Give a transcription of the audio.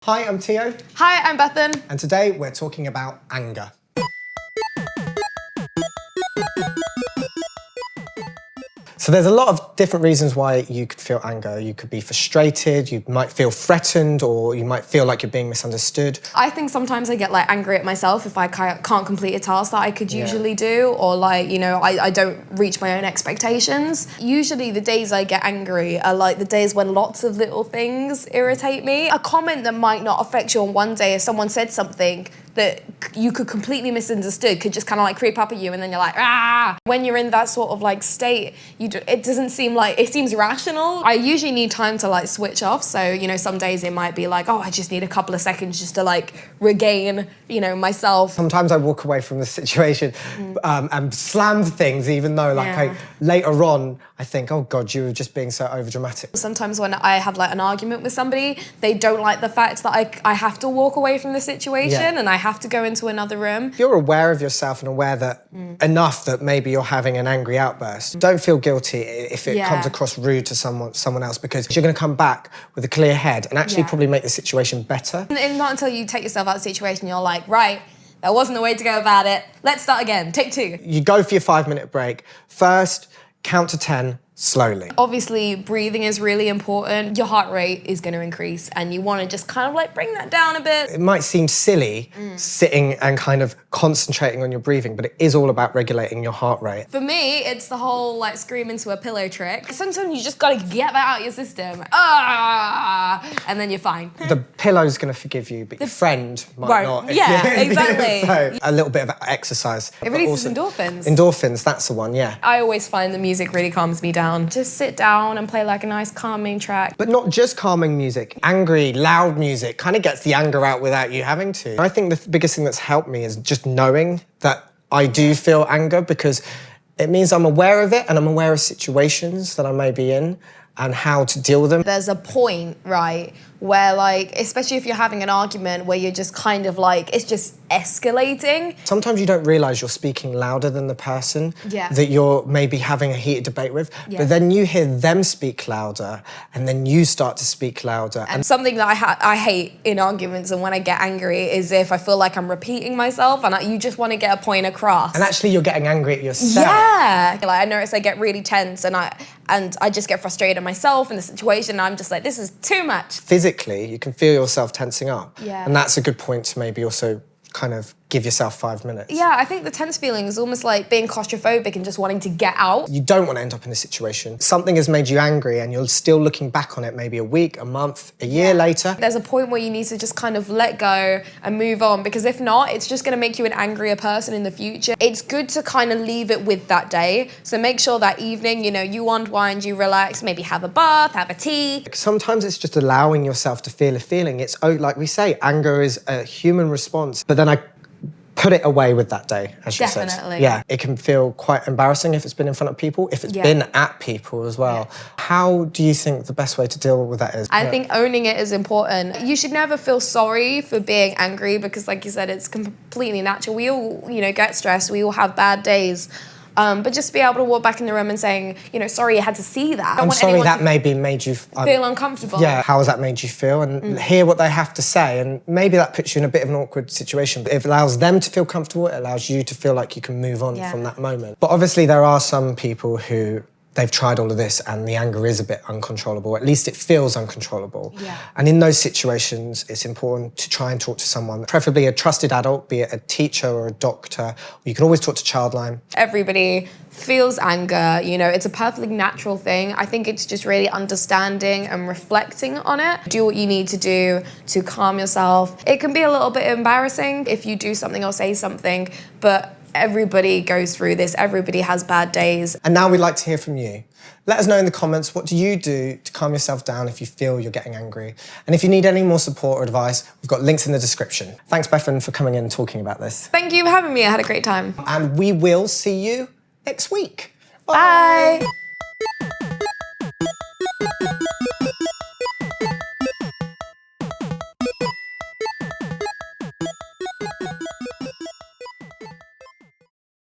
Hi, I'm Theo. Hi, I'm Bethan. And today we're talking about anger. So there's a lot of different reasons why you could feel anger. You could be frustrated, you might feel threatened, or you might feel like you're being misunderstood. I think sometimes I get angry at myself if I can't complete a task that I could usually do, or I don't reach my own expectations. Usually the days I get angry are the days when lots of little things irritate me. A comment that might not affect you on one day, if someone said something that you could completely misunderstood, could just kind of creep up at you, and then you're like, ah! When you're in that sort of state, it doesn't seem it seems rational. I usually need time to switch off, so some days it might be oh, I just need a couple of seconds just to regain myself. Sometimes I walk away from the situation and slam things, even though later on I think, oh God, you were just being so overdramatic. Sometimes when I have an argument with somebody, they don't like the fact that I have to walk away from the situation and I have to go into another room. If you're aware of yourself and aware that enough that maybe you're having an angry outburst, don't feel guilty if it comes across rude to someone else, because you're going to come back with a clear head and actually probably make the situation better. And not until you take yourself out of the situation, you're like, right, that wasn't the way to go about it. Let's start again, take two. You go for your 5-minute break. First, count to 10 slowly. Obviously, breathing is really important. Your heart rate is going to increase and you want to just bring that down a bit. It might seem silly sitting and concentrating on your breathing, but it is all about regulating your heart rate. For me, it's the whole scream into a pillow trick. Sometimes you just got to get that out of your system. And then you're fine. The pillow's going to forgive you, but your friend might not. Yeah, exactly. So, a little bit of exercise. It releases endorphins. Endorphins, that's the one, yeah. I always find the music really calms me down. Just sit down and play a nice calming track. But not just calming music. Angry, loud music kind of gets the anger out without you having to. I think the biggest thing that's helped me is just knowing that I do feel anger, because it means I'm aware of it and I'm aware of situations that I may be in and how to deal with them. There's a point, right, where especially if you're having an argument where you're just it's just escalating. Sometimes you don't realise you're speaking louder than the person that you're maybe having a heated debate with, but then you hear them speak louder and then you start to speak louder. And something that I hate in arguments and when I get angry is if I feel like I'm repeating myself and you just want to get a point across. And actually you're getting angry at yourself. Yeah. I notice I get really tense and I just get frustrated at myself in the situation, and I'm just this is too much. Physically, you can feel yourself tensing up. Yeah. And that's a good point to maybe also give yourself 5 minutes. Yeah, I think the tense feeling is almost like being claustrophobic and just wanting to get out. You don't want to end up in this situation. Something has made you angry and you're still looking back on it maybe a week, a month, a year later. There's a point where you need to just let go and move on, because if not, it's just going to make you an angrier person in the future. It's good to leave it with that day. So make sure that evening, you unwind, you relax, maybe have a bath, have a tea. Sometimes it's just allowing yourself to feel a feeling. It's, like we say, anger is a human response. But then I put it away with that day, as you said. Definitely. Yeah, it can feel quite embarrassing if it's been in front of people, if it's been at people as well. Yeah. How do you think the best way to deal with that is? I think owning it is important. You should never feel sorry for being angry, because like you said, it's completely natural. We all, get stressed. We all have bad days. But just be able to walk back in the room and saying, sorry you had to see that. I'm sorry that maybe made you feel uncomfortable. Yeah, how has that made you feel? And hear what they have to say. And maybe that puts you in a bit of an awkward situation. But it allows them to feel comfortable. It allows you to feel like you can move on from that moment. But obviously there are some people who they've tried all of this and the anger is a bit uncontrollable. At least it feels uncontrollable. Yeah. And in those situations, it's important to try and talk to someone, preferably a trusted adult, be it a teacher or a doctor. Or you can always talk to Childline. Everybody feels anger, it's a perfectly natural thing. I think it's just really understanding and reflecting on it. Do what you need to do to calm yourself. It can be a little bit embarrassing if you do something or say something, but everybody goes through this. Everybody has bad days. And now we'd like to hear from you. Let us know in the comments, what do you do to calm yourself down if you feel you're getting angry? And if you need any more support or advice, we've got links in the description. Thanks, Bethan, for coming in and talking about this. Thank you for having me. I had a great time. And we will see you next week. Bye.